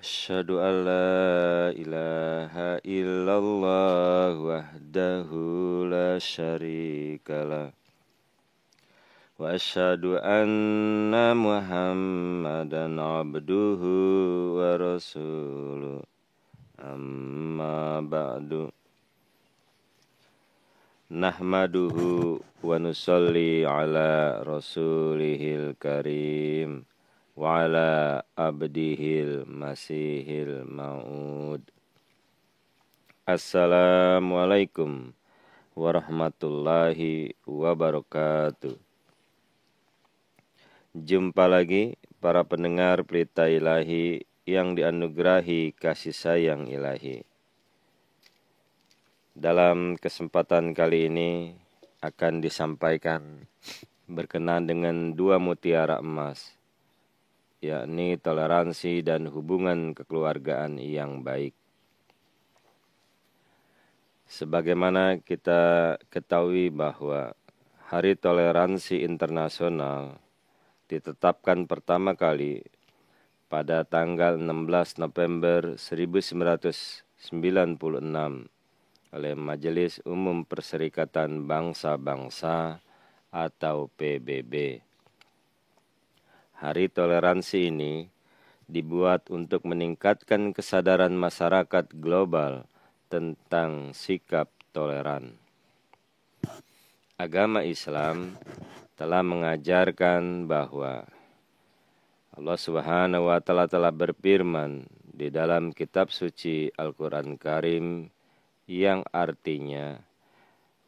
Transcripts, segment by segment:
Asyhadu an la ilaha illallah wahdahu la syarikalah wa asyhadu anna Muhammadan abduhu wa rasuluh. Amma ba'du. Nahmaduhu wa nusalli ala rasulihil karim wa ala abdihil masihil ma'ud. Assalamualaikum warahmatullahi wabarakatuh. Jumpa lagi para pendengar Pelita Ilahi yang dianugerahi kasih sayang ilahi. Dalam kesempatan kali ini akan disampaikan berkenaan dengan dua mutiara emas, yakni toleransi dan hubungan kekeluargaan yang baik. Sebagaimana kita ketahui bahwa Hari Toleransi Internasional ditetapkan pertama kali pada tanggal 16 November 1996 oleh Majelis Umum Perserikatan Bangsa-Bangsa atau PBB. Hari toleransi ini dibuat untuk meningkatkan kesadaran masyarakat global tentang sikap toleran. Agama Islam telah mengajarkan bahwa Allah Subhanahu wa Ta'ala telah berfirman di dalam kitab suci Al-Quran Karim yang artinya,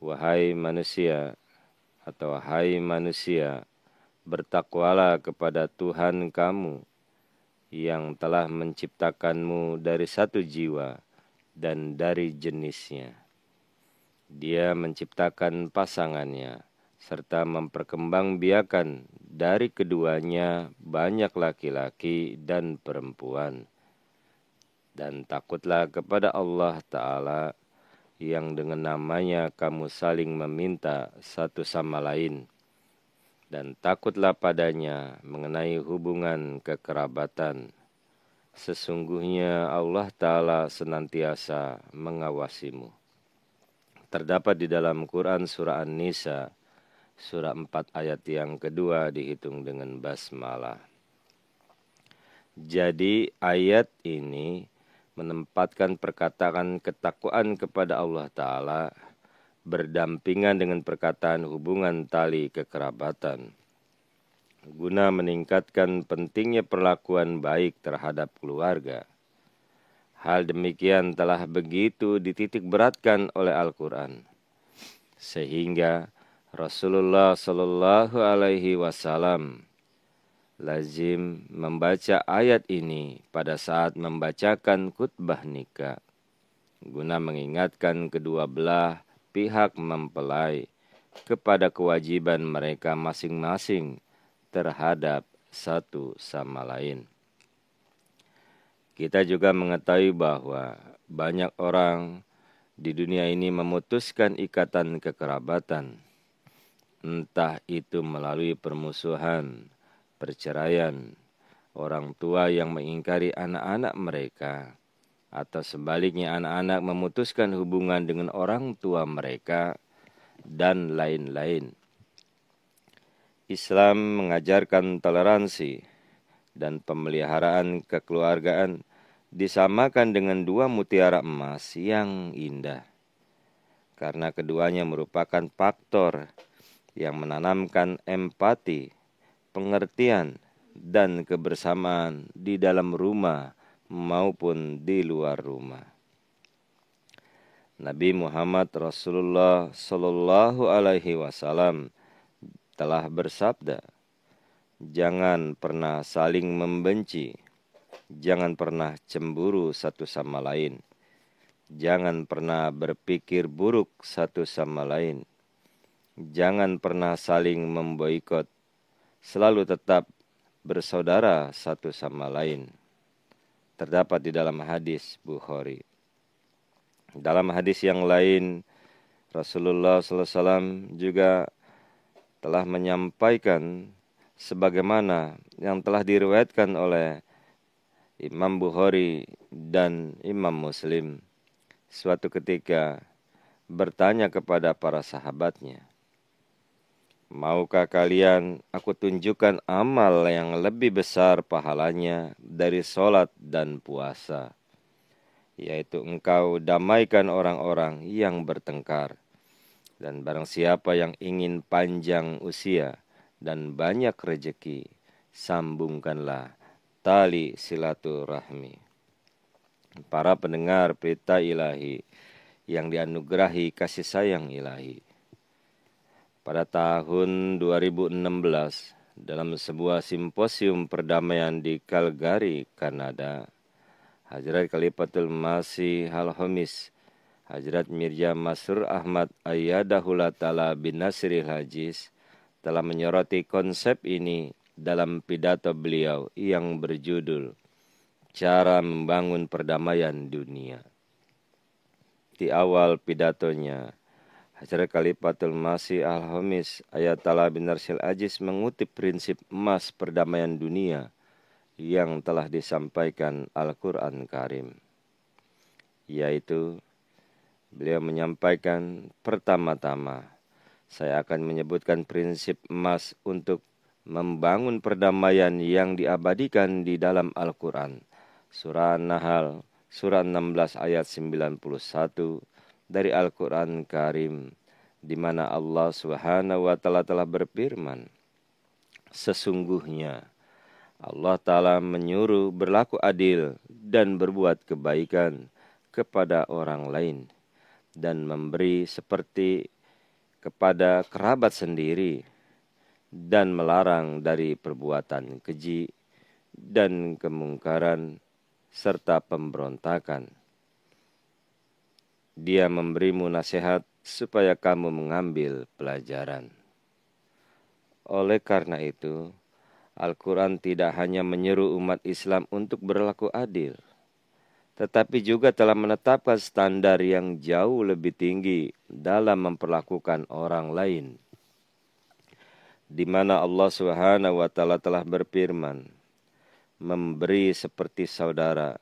wahai manusia atau hai manusia, bertakwalah kepada Tuhan kamu yang telah menciptakanmu dari satu jiwa dan dari jenisnya. Dia menciptakan pasangannya serta memperkembangbiakan dari keduanya banyak laki-laki dan perempuan. Dan takutlah kepada Allah Ta'ala yang dengan namanya kamu saling meminta satu sama lain. Dan takutlah padanya mengenai hubungan kekerabatan. Sesungguhnya Allah Ta'ala senantiasa mengawasimu. Terdapat di dalam Quran Surah An-Nisa, Surah 4 ayat yang kedua dihitung dengan basmalah. Jadi ayat ini menempatkan perkataan ketakwaan kepada Allah Ta'ala berdampingan dengan perkataan hubungan tali kekerabatan, guna meningkatkan pentingnya perlakuan baik terhadap keluarga. Hal demikian telah begitu dititik beratkan oleh Al-Quran, sehingga Rasulullah Shallallahu Alaihi Wasallam lazim membaca ayat ini pada saat membacakan khutbah nikah, guna mengingatkan kedua belah pihak mempelai kepada kewajiban mereka masing-masing terhadap satu sama lain. Kita juga mengetahui bahwa banyak orang di dunia ini memutuskan ikatan kekerabatan, entah itu melalui permusuhan, perceraian, orang tua yang mengingkari anak-anak mereka, atau sebaliknya anak-anak memutuskan hubungan dengan orang tua mereka, dan lain-lain. Islam mengajarkan toleransi dan pemeliharaan kekeluargaan disamakan dengan dua mutiara emas yang indah, karena keduanya merupakan faktor yang menanamkan empati, pengertian, dan kebersamaan di dalam rumah maupun di luar rumah. Nabi Muhammad Rasulullah Sallallahu Alaihi Wasallam telah bersabda, jangan pernah saling membenci, jangan pernah cemburu satu sama lain, jangan pernah berpikir buruk satu sama lain, jangan pernah saling memboikot, selalu tetap bersaudara satu sama lain. Terdapat di dalam hadis Bukhari. Dalam hadis yang lain, Rasulullah SAW juga telah menyampaikan sebagaimana yang telah diriwayatkan oleh Imam Bukhari dan Imam Muslim suatu ketika bertanya kepada para sahabatnya, "Maukah kalian aku tunjukkan amal yang lebih besar pahalanya dari sholat dan puasa? Yaitu engkau damaikan orang-orang yang bertengkar. Dan barang siapa yang ingin panjang usia dan banyak rejeki, sambungkanlah tali silaturahmi." Para pendengar berita ilahi yang dianugerahi kasih sayang ilahi. Pada tahun 2016, dalam sebuah simposium perdamaian di Calgary, Kanada, Hadrat Khalifatul Masih Al-Khamis, Hadrat Mirza Masroor Ahmad Ayyadahullah Ta'ala bin Nasril Aziz telah menyoroti konsep ini dalam pidato beliau yang berjudul Cara Membangun Perdamaian Dunia. Di awal pidatonya, Hadrat Khalifatul Masih Al-Khamis Ayyadahullah bin Nasril Aziz mengutip prinsip emas perdamaian dunia yang telah disampaikan Al-Quran Karim, yaitu beliau menyampaikan, pertama-tama, saya akan menyebutkan prinsip emas untuk membangun perdamaian yang diabadikan di dalam Al-Quran. Surah An-Nahl, surah 16 ayat 91 dari Al-Quran Karim, di mana Allah Subhanahu wa Ta'ala telah berfirman, sesungguhnya Allah Ta'ala menyuruh berlaku adil dan berbuat kebaikan kepada orang lain, dan memberi seperti kepada kerabat sendiri, dan melarang dari perbuatan keji dan kemungkaran serta pemberontakan. Dia memberimu nasihat supaya kamu mengambil pelajaran. Oleh karena itu, Al-Quran tidak hanya menyeru umat Islam untuk berlaku adil, tetapi juga telah menetapkan standar yang jauh lebih tinggi dalam memperlakukan orang lain, di mana Allah Subhanahu wa Ta'ala telah berfirman, memberi seperti saudara.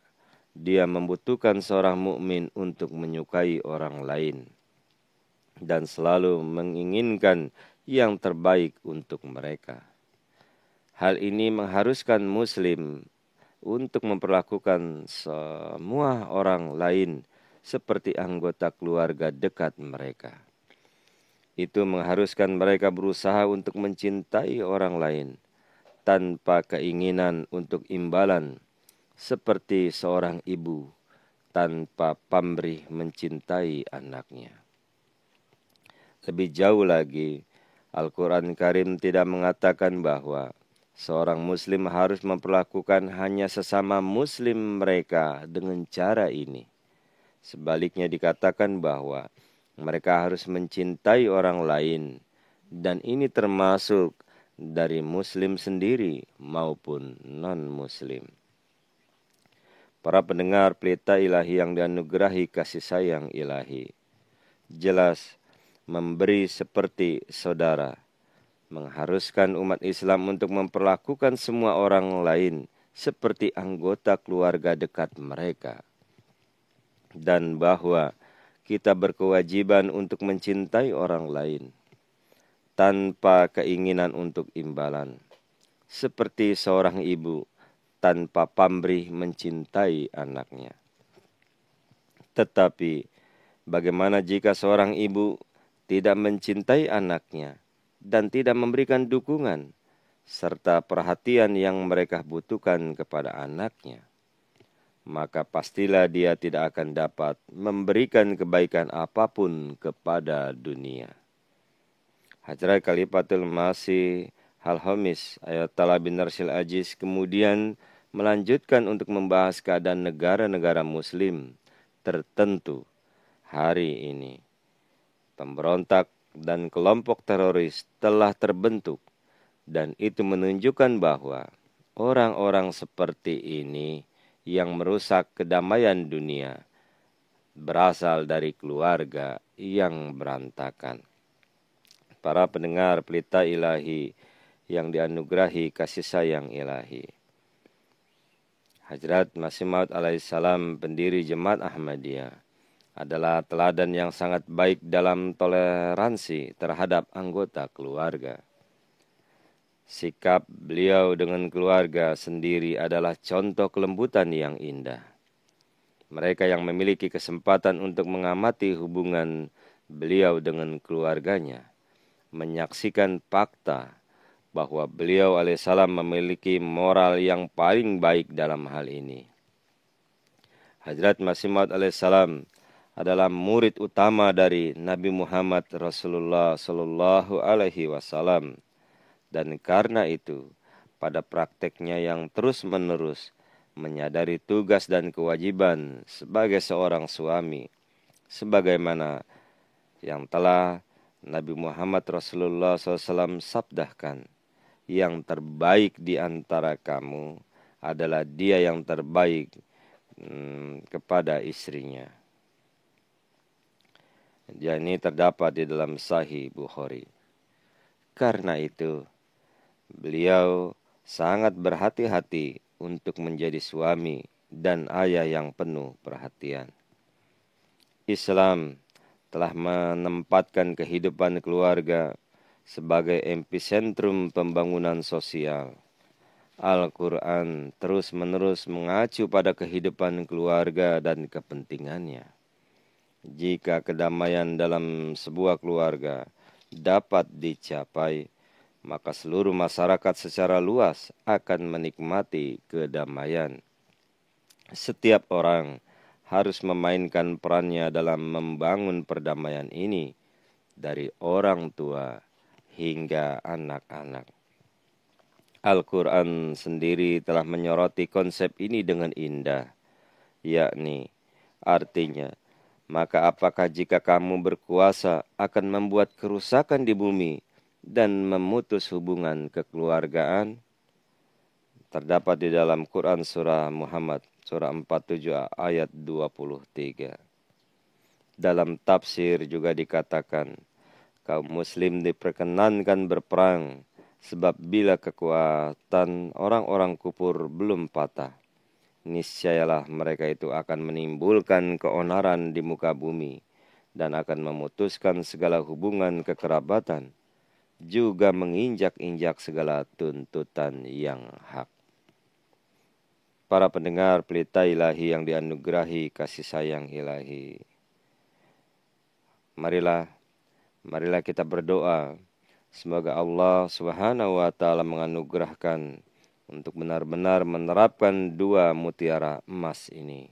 Dia membutuhkan seorang mukmin untuk menyukai orang lain dan selalu menginginkan yang terbaik untuk mereka. Hal ini mengharuskan muslim untuk memperlakukan semua orang lain seperti anggota keluarga dekat mereka. Itu mengharuskan mereka berusaha untuk mencintai orang lain tanpa keinginan untuk imbalan, seperti seorang ibu tanpa pamrih mencintai anaknya. Lebih jauh lagi, Al-Quran Karim tidak mengatakan bahwa seorang muslim harus memperlakukan hanya sesama muslim mereka dengan cara ini. Sebaliknya dikatakan bahwa mereka harus mencintai orang lain, dan ini termasuk dari muslim sendiri maupun non-muslim. Para pendengar pelita ilahi yang dianugerahi kasih sayang ilahi, jelas memberi seperti saudara mengharuskan umat Islam untuk memperlakukan semua orang lain seperti anggota keluarga dekat mereka, dan bahwa kita berkewajiban untuk mencintai orang lain tanpa keinginan untuk imbalan, seperti seorang ibu tanpa pamrih mencintai anaknya. Tetapi bagaimana jika seorang ibu tidak mencintai anaknya dan tidak memberikan dukungan serta perhatian yang mereka butuhkan kepada anaknya? Maka pastilah dia tidak akan dapat memberikan kebaikan apapun kepada dunia. Hadrat Khalifatul Masih Al-Khamis Ayyadahullah bin Nasril Aziz kemudian melanjutkan untuk membahas keadaan negara-negara muslim tertentu hari ini. Pemberontak dan kelompok teroris telah terbentuk, dan itu menunjukkan bahwa orang-orang seperti ini yang merusak kedamaian dunia berasal dari keluarga yang berantakan. Para pendengar pelita ilahi yang dianugerahi kasih sayang ilahi, Hadrat Masih Maud alaihissalam, pendiri Jemaat Ahmadiyah, adalah teladan yang sangat baik dalam toleransi terhadap anggota keluarga. Sikap beliau dengan keluarga sendiri adalah contoh kelembutan yang indah. Mereka yang memiliki kesempatan untuk mengamati hubungan beliau dengan keluarganya menyaksikan fakta bahwa beliau alaihissalam memiliki moral yang paling baik dalam hal ini. Hadrat Masih Maud alaihissalam adalah murid utama dari Nabi Muhammad Rasulullah Sallallahu Alaihi Wasallam, dan karena itu pada prakteknya yang terus-menerus menyadari tugas dan kewajiban sebagai seorang suami, sebagaimana yang telah Nabi Muhammad Rasulullah SAW sabdakan, yang terbaik di antara kamu adalah dia yang terbaik kepada istrinya. Ini terdapat di dalam Sahih Bukhari. Karena itu, beliau sangat berhati-hati untuk menjadi suami dan ayah yang penuh perhatian. Islam telah menempatkan kehidupan keluarga sebagai epicentrum pembangunan sosial. Al-Quran terus-menerus mengacu pada kehidupan keluarga dan kepentingannya. Jika kedamaian dalam sebuah keluarga dapat dicapai, maka seluruh masyarakat secara luas akan menikmati kedamaian. Setiap orang harus memainkan perannya dalam membangun perdamaian ini, dari orang tua hingga anak-anak. Al-Quran sendiri telah menyoroti konsep ini dengan indah, yakni artinya, maka apakah jika kamu berkuasa akan membuat kerusakan di bumi dan memutus hubungan kekeluargaan? Terdapat di dalam Quran surah Muhammad, surah 47 ayat 23. Dalam tafsir juga dikatakan, kaum muslim diperkenankan berperang, sebab bila kekuatan orang-orang kufur belum patah, niscayalah mereka itu akan menimbulkan keonaran di muka bumi, dan akan memutuskan segala hubungan kekerabatan, juga menginjak-injak segala tuntutan yang hak. Para pendengar pelita ilahi yang dianugerahi kasih sayang ilahi, marilah kita berdoa semoga Allah Subhanahu wa taala menganugerahkan untuk benar-benar menerapkan dua mutiara emas ini,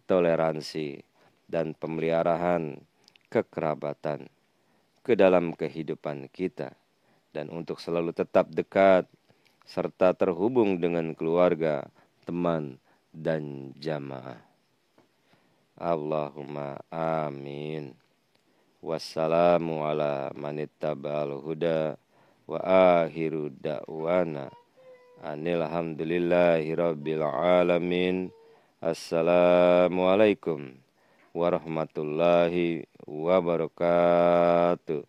toleransi dan pemeliharaan kekerabatan, ke dalam kehidupan kita, dan untuk selalu tetap dekat serta terhubung dengan keluarga, teman, dan jamaah. Allahumma amin. Wassalamu ala manittaba'al huda wa akhiru da'wana anil hamdulillahi rabbil alamin. Assalamualaikum warahmatullahi wabarakatuh.